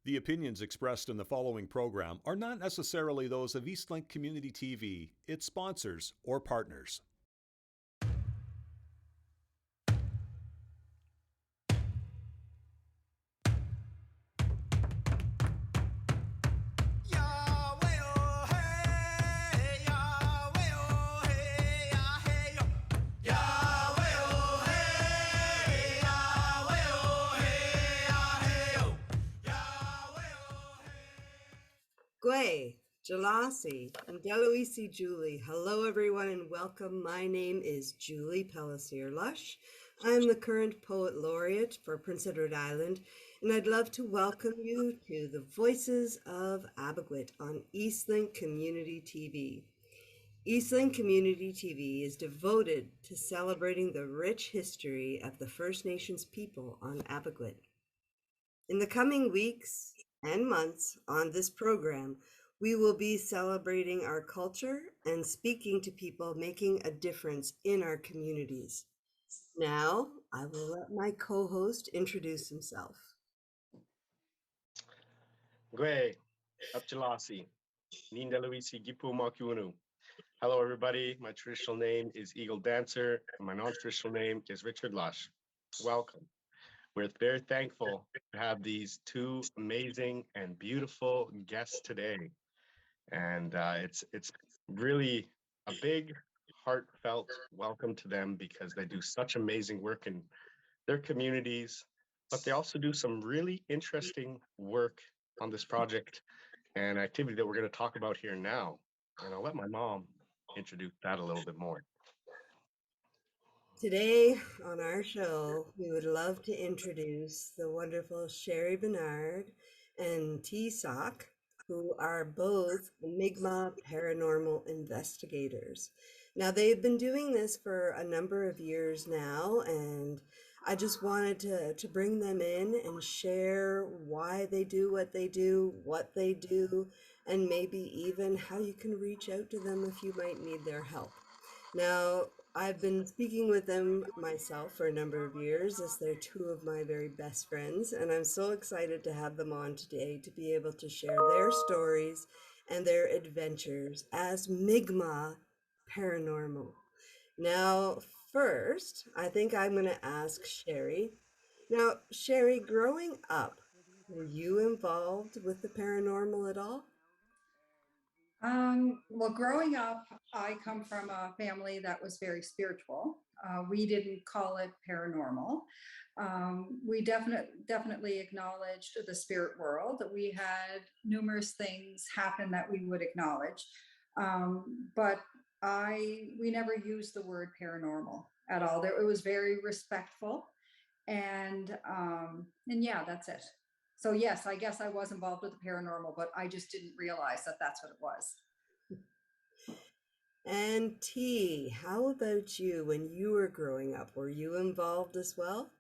The opinions expressed in the following program are not necessarily those of Eastlink Community TV, its sponsors, or partners. Gwe, Jalasi, and Deloisi Julie. Hello, everyone, and welcome. My name is Julie Pellissier Lush. I'm the current Poet Laureate for Prince Edward Island, and I'd love to welcome you to the Voices of Epekwitk on Eastlink Community TV. Eastlink Community TV is devoted to celebrating the rich history of the First Nations people on Epekwitk. In the coming weeks and months on this program, we will be celebrating our culture and speaking to people making a difference in our communities. Now, I will let my co-host introduce himself. Gwe, Upjalasi, Nindaluisi Gipu Makiunu. Hello, everybody. My traditional name is Eagle Dancer, and my non-traditional name is Richard Lush. Welcome. We're very thankful to have these two amazing and beautiful guests today. And it's really a big, heartfelt welcome to them because they do such amazing work in their communities, but they also do some really interesting work on this project and activity that we're going to talk about here now. And I'll let my mom introduce that a little bit more. Today on our show, we would love to introduce the wonderful Sheri Bernard and T. Sock, who are both kmaq paranormal investigators. Now, they've been doing this for a number of years now, and I just wanted to bring them in and share why they do, what they do, and maybe even how you can reach out to them if you might need their help. Now, I've been speaking with them myself for a number of years, as they're two of my very best friends, and I'm so excited to have them on today to be able to share their stories and their adventures as kmaq paranormal. Now, first, I think I'm going to ask Sheri. Now, Sheri, growing up, were you involved with the paranormal at all? Well, growing up, I come from a family that was very spiritual. We didn't call it paranormal. We definitely acknowledged the spirit world, that we had numerous things happen that we would acknowledge. But we never used the word paranormal at all. It was very respectful. And yeah, that's it. So yes, I guess I was involved with the paranormal, but I just didn't realize that that's what it was. And T, how about you when you were growing up? Were you involved as well?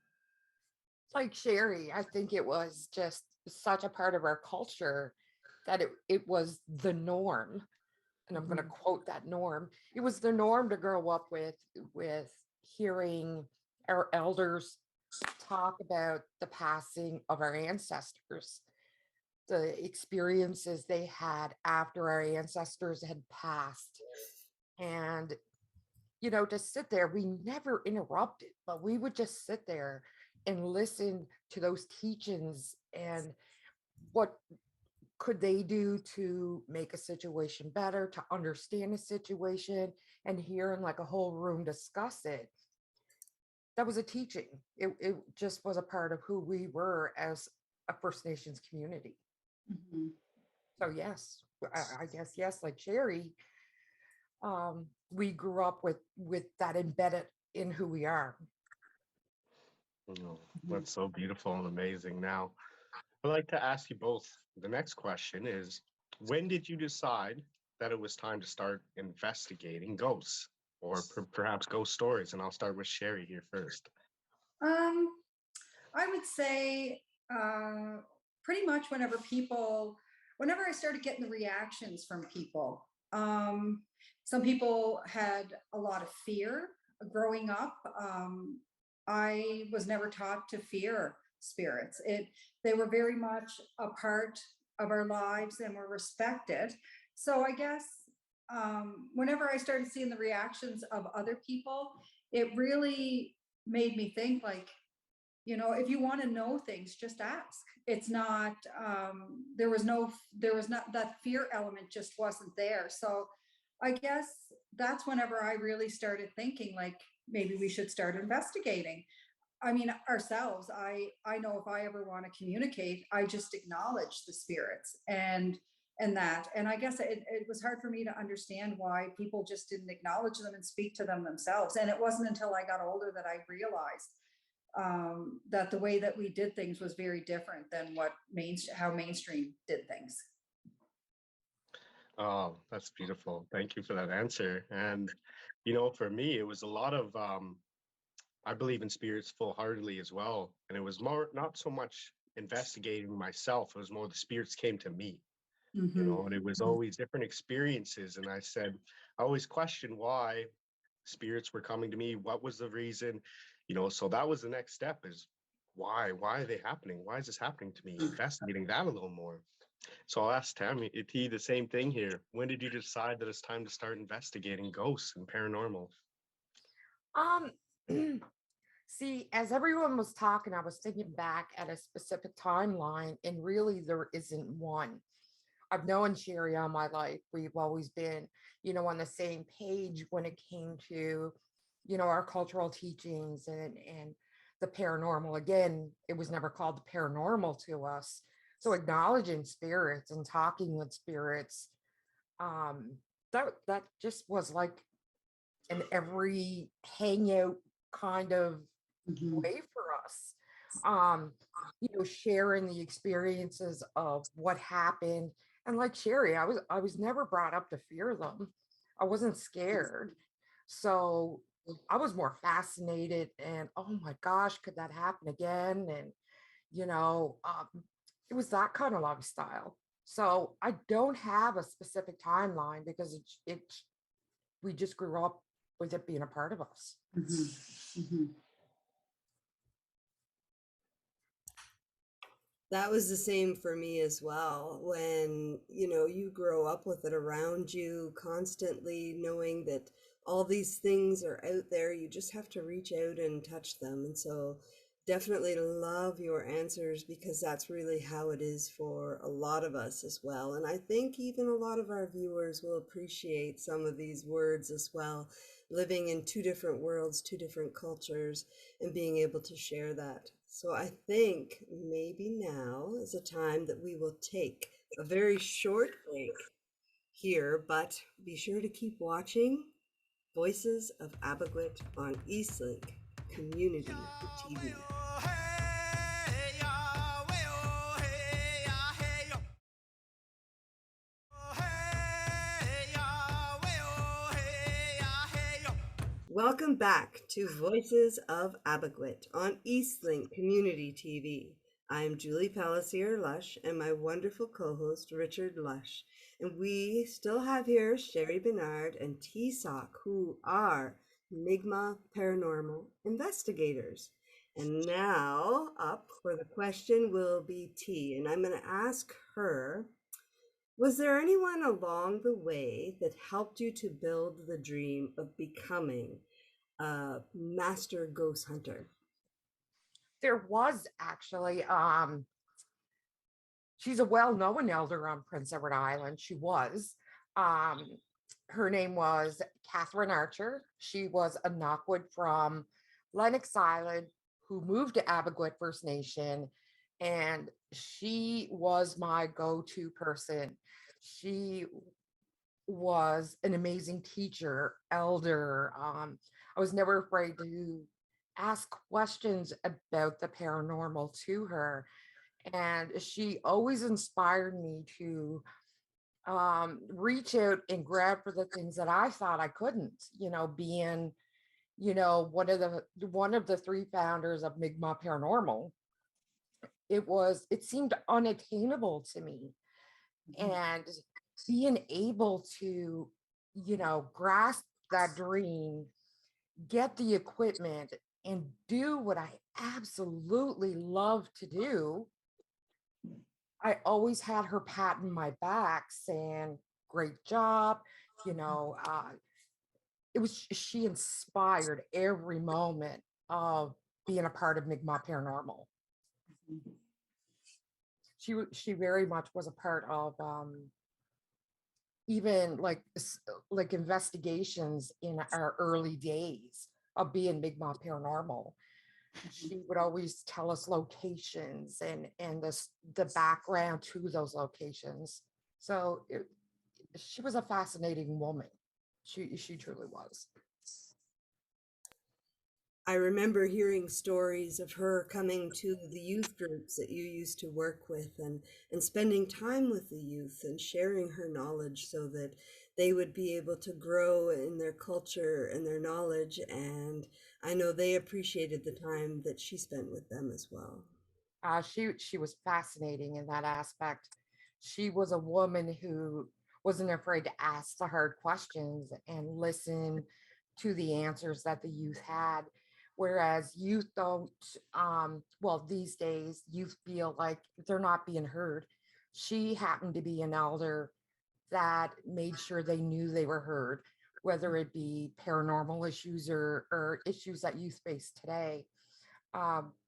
Like Sheri, I think it was just such a part of our culture that it was the norm. And I'm going to quote that norm. It was the norm to grow up with hearing our elders talk about the passing of our ancestors, the experiences they had after our ancestors had passed. And, to sit there, we never interrupted, but we would just sit there and listen to those teachings and what could they do to make a situation better, to understand a situation, and hearing like a whole room discuss it. That was a teaching. It just was a part of who we were as a First Nations community. Mm-hmm. So yes, I guess, yes, like Sheri, we grew up with that embedded in who we are. Oh, that's so beautiful and amazing. Now, I'd like to ask you both. The next question is, when did you decide that it was time to start investigating ghosts or perhaps ghost stories? And I'll start with Sheri here first. I would say pretty much whenever I started getting the reactions from people. Some people had a lot of fear growing up. I was never taught to fear. spirits. They were very much a part of our lives and were respected. So I guess whenever I started seeing the reactions of other people, it really made me think, like, if you want to know things, just ask. It's not, there was not, that fear element just wasn't there. So I guess that's whenever I really started thinking, like, maybe we should start investigating. I mean, ourselves, I know if I ever want to communicate, I just acknowledge the spirits and that. And I guess it was hard for me to understand why people just didn't acknowledge them and speak to them themselves. And it wasn't until I got older that I realized that the way that we did things was very different than how mainstream did things. Oh, that's beautiful. Thank you for that answer. And, for me, it was a lot of, I believe in spirits full-heartedly as well. And it was more, not so much investigating myself, it was more the spirits came to me, and it was always different experiences. And I always questioned why spirits were coming to me. What was the reason? So that was the next step, is why are they happening? Why is this happening to me? Investigating that a little more. So I'll ask T the same thing here. When did you decide that it's time to start investigating ghosts and paranormal? Um, See, as everyone was talking, I was thinking back at a specific timeline, and really there isn't one. I've known Sheri all my life. We've always been, on the same page when it came to, our cultural teachings and the paranormal. Again, it was never called the paranormal to us. So acknowledging spirits and talking with spirits, that just was like an every hangout kind of way for us. Sharing the experiences of what happened. And like Sheri, I was never brought up to fear them. I wasn't scared. So I was more fascinated and, oh my gosh, could that happen again? And it was that kind of lifestyle. So I don't have a specific timeline because we just grew up with it being a part of us. That was the same for me as well. When, you grow up with it around you constantly, knowing that all these things are out there, you just have to reach out and touch them. And so definitely love your answers, because that's really how it is for a lot of us as well. And I think even a lot of our viewers will appreciate some of these words as well, living in two different worlds, two different cultures, and being able to share that. So I think maybe now is a time that we will take a very short break here, but be sure to keep watching Voices of Epekwitk on Eastlink Community TV. Welcome back to Voices of Epekwitk on Eastlink Community TV. I'm Julie Pellissier Lush and my wonderful co-host Richard Lush. And we still have here Sheri Bernard and T-Sock, who are kmaq paranormal investigators. And now up for the question will be T. And I'm going to ask her, was there anyone along the way that helped you to build the dream of becoming a master ghost hunter? There was actually, she's a well-known elder on Prince Edward Island. She was. Her name was Catherine Archer. She was a Knockwood from Lennox Island who moved to Epekwitk First Nation, and she was my go-to person. She was an amazing teacher, elder. I was never afraid to ask questions about the paranormal to her. And she always inspired me to reach out and grab for the things that I thought I couldn't, being, one of the three founders of Mi'kmaq Paranormal. It seemed unattainable to me. And being able to, grasp that dream, get the equipment, and do what I absolutely love to do, I always had her patting my back saying, great job. You know, she inspired every moment of being a part of Mi'kmaq Paranormal. She very much was a part of even like investigations in our early days of being Mi'kmaq Paranormal. She would always tell us locations and the background to those locations. So she was a fascinating woman. She truly was. I remember hearing stories of her coming to the youth groups that you used to work with and spending time with the youth and sharing her knowledge so that they would be able to grow in their culture and their knowledge. And I know they appreciated the time that she spent with them as well. She was fascinating in that aspect. She was a woman who wasn't afraid to ask the hard questions and listen to the answers that the youth had. Whereas youth don't, well, these days, youth feel like they're not being heard. She happened to be an elder that made sure they knew they were heard, whether it be paranormal issues or issues that youth face today.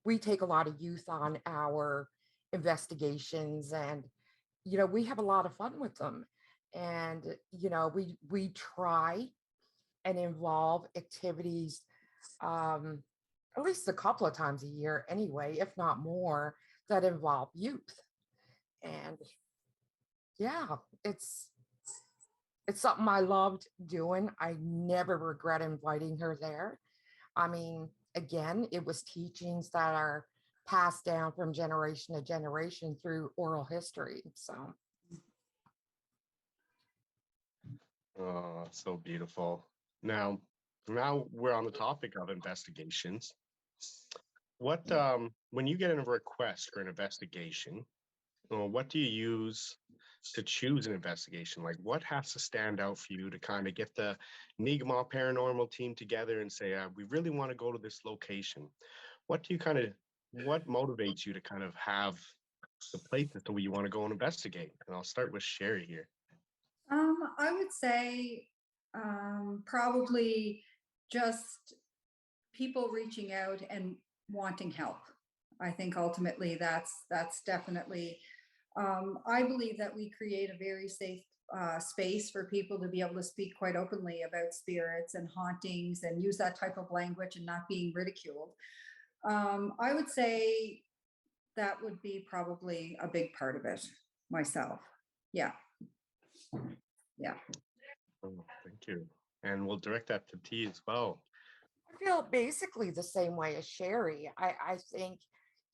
We take a lot of youth on our investigations, and we have a lot of fun with them. And we try and involve activities at least a couple of times a year anyway, if not more, that involve youth. And yeah, it's something I loved doing. I never regret inviting her there. I mean, again, it was teachings that are passed down from generation to generation through oral history. So, Oh, so beautiful. Now, now we're on the topic of investigations. What when you get a request for an investigation, what do you use to choose an investigation? Like, what has to stand out for you to kind of get the Mi'kmaq Paranormal team together and say, we really want to go to this location? What do you kind of, what motivates you to kind of have the places that you want to go and investigate? And I'll start with Sheri here. I would say probably just people reaching out and wanting help. I think ultimately that's definitely. I believe that we create a very safe space for people to be able to speak quite openly about spirits and hauntings and use that type of language and not being ridiculed. I would say that would be probably a big part of it myself. Yeah. Yeah. Oh, thank you. And we'll direct that to T as well. I feel basically the same way as Sheri. I think,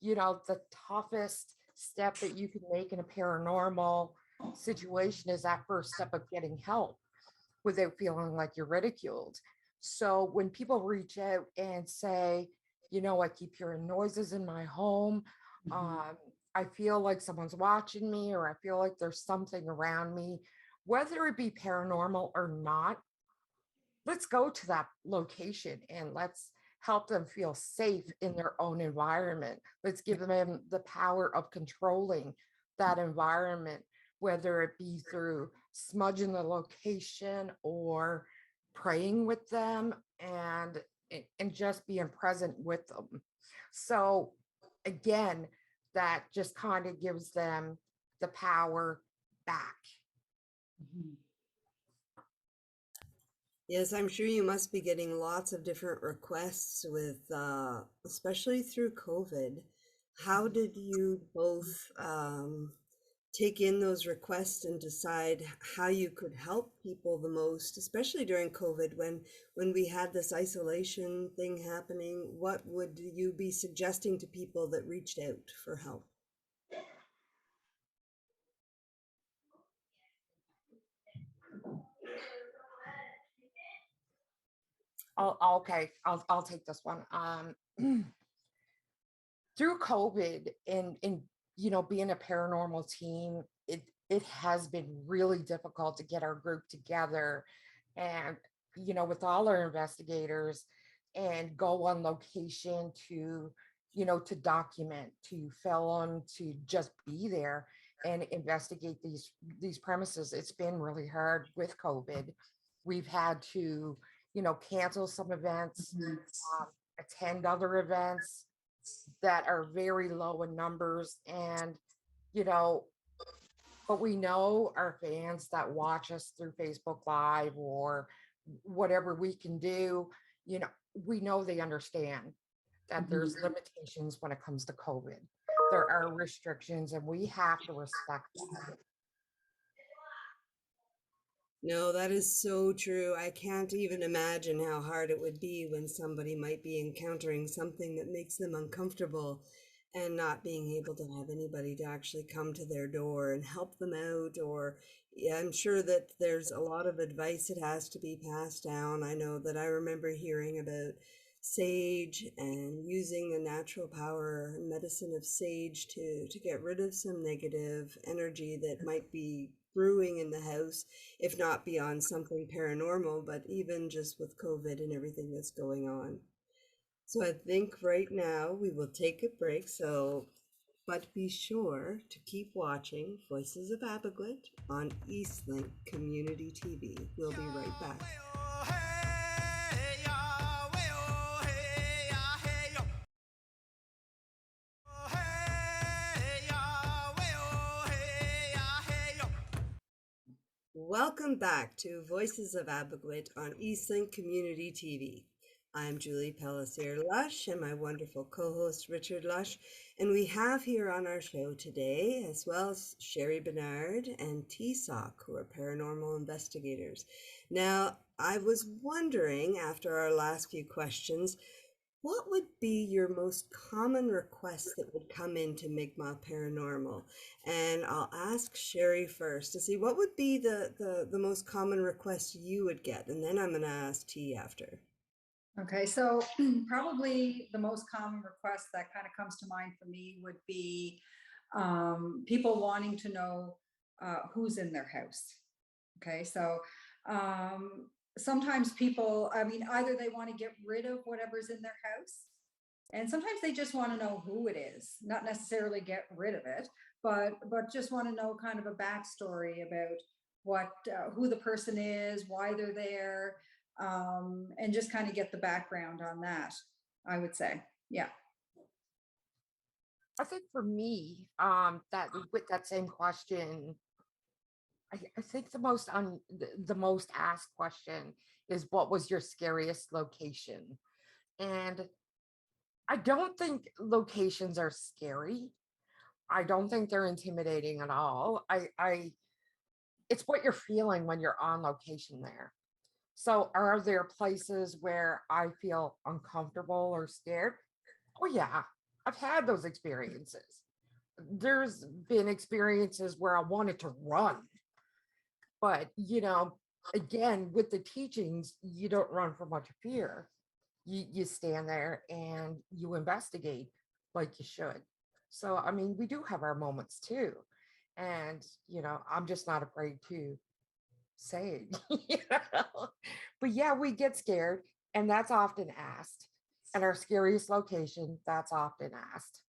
the toughest step that you can make in a paranormal situation is that first step of getting help without feeling like you're ridiculed. So when people reach out and say, I keep hearing noises in my home, I feel like someone's watching me, or I feel like there's something around me, whether it be paranormal or not, let's go to that location and let's help them feel safe in their own environment. Let's give them the power of controlling that environment, whether it be through smudging the location or praying with them and just being present with them. So again, that just kind of gives them the power back. Yes, I'm sure you must be getting lots of different requests with, especially through COVID. How did you both take in those requests and decide how you could help people the most, especially during COVID when we had this isolation thing happening? What would you be suggesting to people that reached out for help? I'll take this one. Through COVID and being a paranormal team, it has been really difficult to get our group together, and with all our investigators, and go on location to, you know, to document, to film, to just be there and investigate these premises. It's been really hard with COVID. We've had to, you know, cancel some events, attend other events that are very low in numbers, and you know, but we know our fans that watch us through Facebook Live or whatever we can do, you know, we know they understand that there's limitations when it comes to COVID. There are restrictions and we have to respect that. No, that is so true. I can't even imagine how hard it would be when somebody might be encountering something that makes them uncomfortable and not being able to have anybody to actually come to their door and help them out. Or, yeah, I'm sure that there's a lot of advice that has to be passed down. I know that I remember hearing about sage and using the natural power and medicine of sage to get rid of some negative energy that might be brewing in the house, if not beyond something paranormal, but even just with COVID and everything that's going on. So I think right now we will take a break. So, but be sure to keep watching Voices of Epekwitk on Eastlink Community TV. We'll be right back. Welcome back to Voices of Epekwitk on Eastlink Community TV. I'm Julie Pellissier Lush and my wonderful co-host Richard Lush, and we have here on our show today, as well as Sheri Bernard and T-Sock, who are paranormal investigators. Now, I was wondering, after our last few questions, what would be your most common request that would come into Mi'kmaq Paranormal? And I'll ask Sheri first to see what would be the most common request you would get, and then I'm going to ask T after. Okay, so probably the most common request that kind of comes to mind for me would be people wanting to know who's in their house. Okay, so sometimes people, I mean, either they want to get rid of whatever's in their house, and sometimes they just want to know who it is, not necessarily get rid of it, but just want to know kind of a backstory about what who the person is, why they're there, and just kind of get the background on that, I would say. Yeah. I think for me, that with that same question, I think the most asked question is what was your scariest location? And I don't think locations are scary. I don't think they're intimidating at all. It's what you're feeling when you're on location there. So are there places where I feel uncomfortable or scared? Oh yeah, I've had those experiences. There's been experiences where I wanted to run, but you know, again, with the teachings, you don't run from much fear. You stand there and you investigate like you should. So I mean, we do have our moments too. And you know, I'm just not afraid to say it. You know? But yeah, we get scared, and that's often asked. And our scariest location, that's often asked.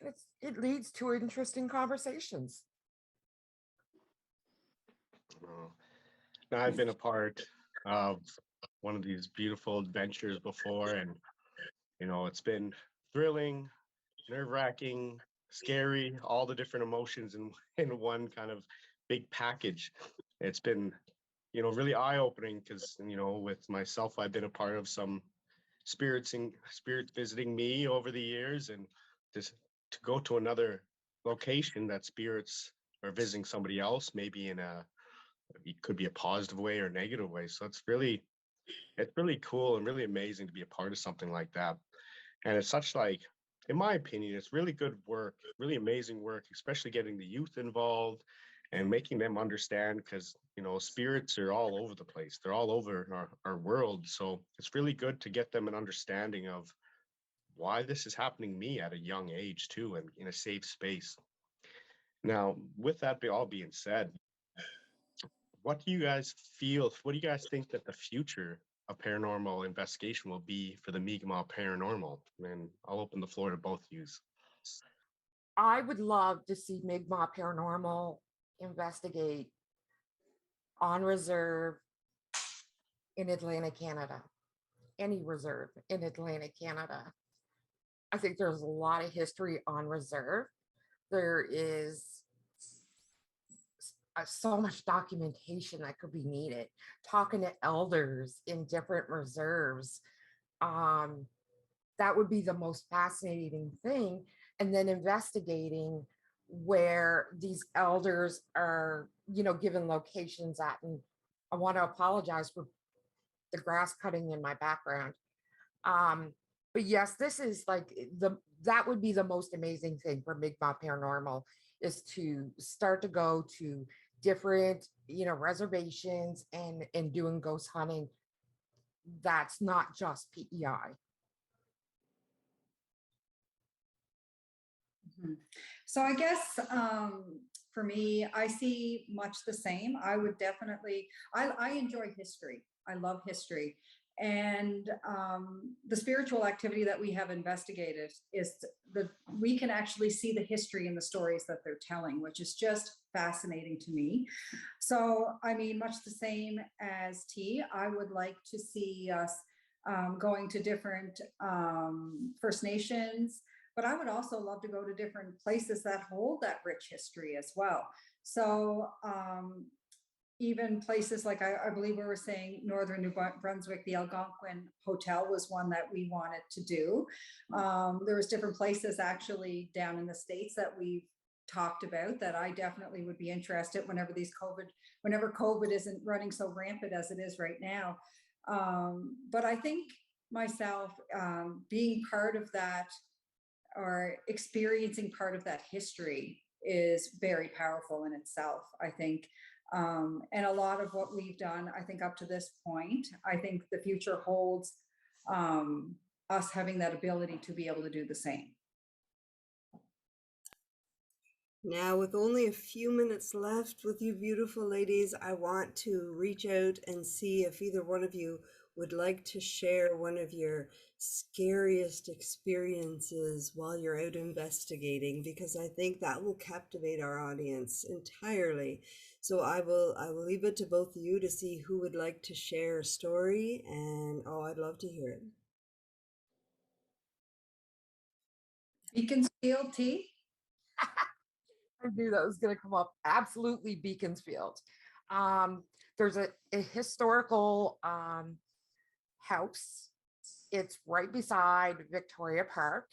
And it leads to interesting conversations. Uh, Now, I've been a part of one of these beautiful adventures before, and it's been thrilling, nerve-wracking, scary, all the different emotions in in one kind of big package. It's been, really eye-opening because, with myself, I've been a part of some spirits visiting me over the years, and just to go to another location that spirits are visiting somebody else, maybe it could be a positive way or a negative way. So it's really cool and really amazing to be a part of something like that. And it's such like, in my opinion, it's really good work, really amazing work, especially getting the youth involved and making them understand because, spirits are all over the place. They're all over our world. So it's really good to get them an understanding of why this is happening to me at a young age too, and in a safe space. Now, with that all being said, what do you guys feel? What do you guys think that the future a paranormal investigation will be for the Mi'kmaq Paranormal. And I'll open the floor to both yous. I would love to see Mi'kmaq Paranormal investigate on reserve in Atlantic Canada, any reserve in Atlantic Canada. I think there's a lot of history on reserve. There is so much documentation that could be needed. Talking to elders in different reserves, that would be the most fascinating thing. And then investigating where these elders are, given locations at. And I want to apologize for the grass cutting in my background. But yes, this is like that would be the most amazing thing for Mi'kmaq Paranormal, is to start to go to different, reservations and doing ghost hunting. That's not just PEI. So I guess for me, I see much the same. I would definitely, I enjoy history. I love history. And the spiritual activity that we have investigated is we can actually see the history in the stories that they're telling, which is just fascinating to me. So, I mean, much the same as T, I would like to see us going to different First Nations, but I would also love to go to different places that hold that rich history as well. So even places like I believe we were saying Northern New Brunswick, the Algonquin Hotel was one that we wanted to do. There was different places actually down in the States that we've talked about that I definitely would be interested whenever COVID isn't running so rampant as it is right now. But I think myself being part of that or experiencing part of that history is very powerful in itself, I think. And a lot of what we've done, I think up to this point, I think the future holds us having that ability to be able to do the same. Now, with only a few minutes left with you beautiful ladies, I want to reach out and see if either one of you would like to share one of your scariest experiences while you're out investigating, because I think that will captivate our audience entirely. So I will leave it to both of you to see who would like to share a story, and I'd love to hear it. Beaconsfield, T? I knew that was going to come up. Absolutely, Beaconsfield. There's a historical house. It's right beside Victoria Park.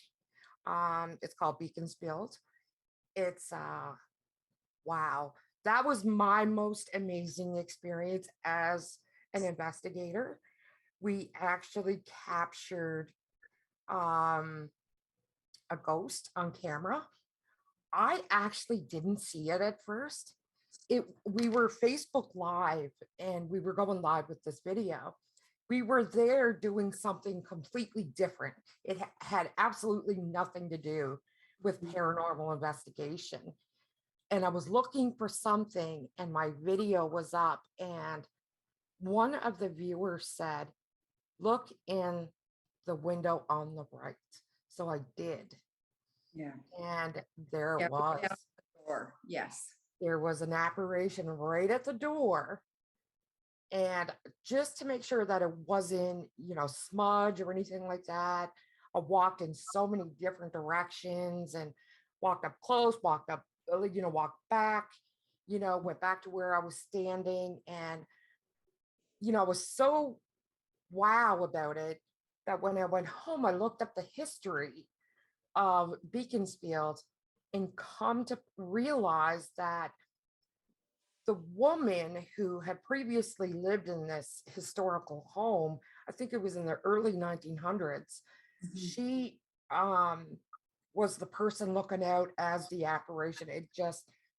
It's called Beaconsfield. It's wow. That was my most amazing experience as an investigator. We actually captured a ghost on camera. I actually didn't see it at first. We were Facebook Live and we were going live with this video. We were there doing something completely different. It had absolutely nothing to do with paranormal investigation. And I was looking for something and my video was up and one of the viewers said, "Look in the window on the right." So I did. Yeah. And there it was. The door. Yes. There was an apparition right at the door. And just to make sure that it wasn't, smudge or anything like that, I walked in so many different directions and walked up close, walked back, went back to where I was standing. And, I was so wow about it that when I went home, I looked up the history of Beaconsfield and come to realize that the woman who had previously lived in this historical home, I think it was in the early 1900s, she was the person looking out as the apparition.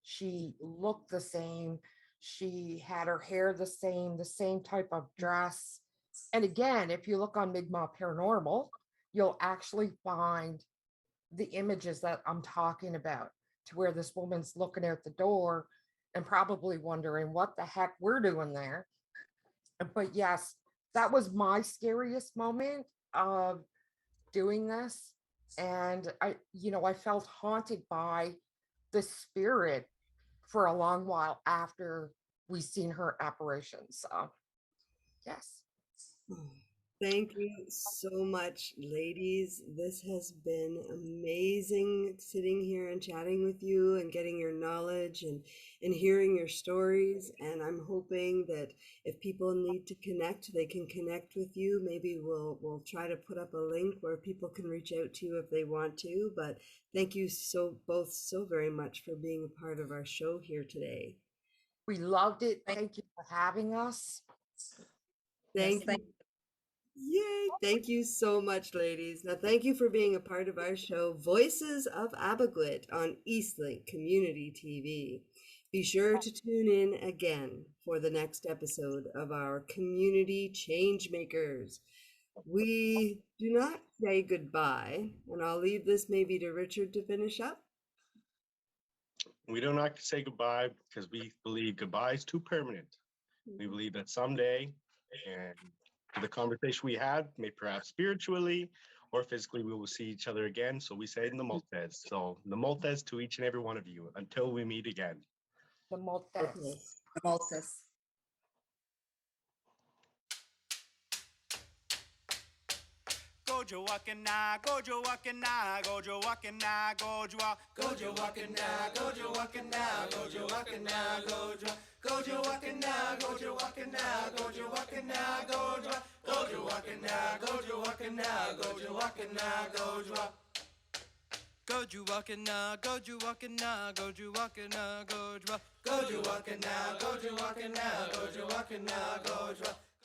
She looked the same. She had her hair the same type of dress. And again, if you look on Mi'kmaq Paranormal, you'll actually find the images that I'm talking about, to where this woman's looking out the door and probably wondering what the heck we're doing there. But yes, that was my scariest moment of doing this. And I felt haunted by the spirit for a long while after we seen her apparitions. So, yes. Thank you so much, ladies. This has been amazing sitting here and chatting with you and getting your knowledge and hearing your stories. And I'm hoping that if people need to connect, they can connect with you. Maybe we'll try to put up a link where people can reach out to you if they want to. But thank you both so very much for being a part of our show here today. We loved it. Thank you for having us. Thank you. Yay! Thank you so much, ladies. Now, thank you for being a part of our show, Voices of Epekwitk on Eastlink Community TV. Be sure to tune in again for the next episode of our Community Changemakers. We do not say goodbye, and I'll leave this maybe to Richard to finish up. We do not say goodbye because we believe goodbye is too permanent. We believe that someday, and the conversation we had, may perhaps spiritually or physically, we will see each other again. So we say in the Maltese. So the Maltese to each and every one of you until we meet again. The Maltese. The Maltese. Gojo walking now, gojo walking now, gojo walking now, gojo walking now, gojo walking now, gojo walking now, gojo walking now, gojo walking now, gojo walking now, gojo walking now, gojo walking now, gojo walking now, gojo walking now, gojo walking now, gojo walking now, gojo walking now, gojo walking now, gojo walking now, gojo walking now, gojo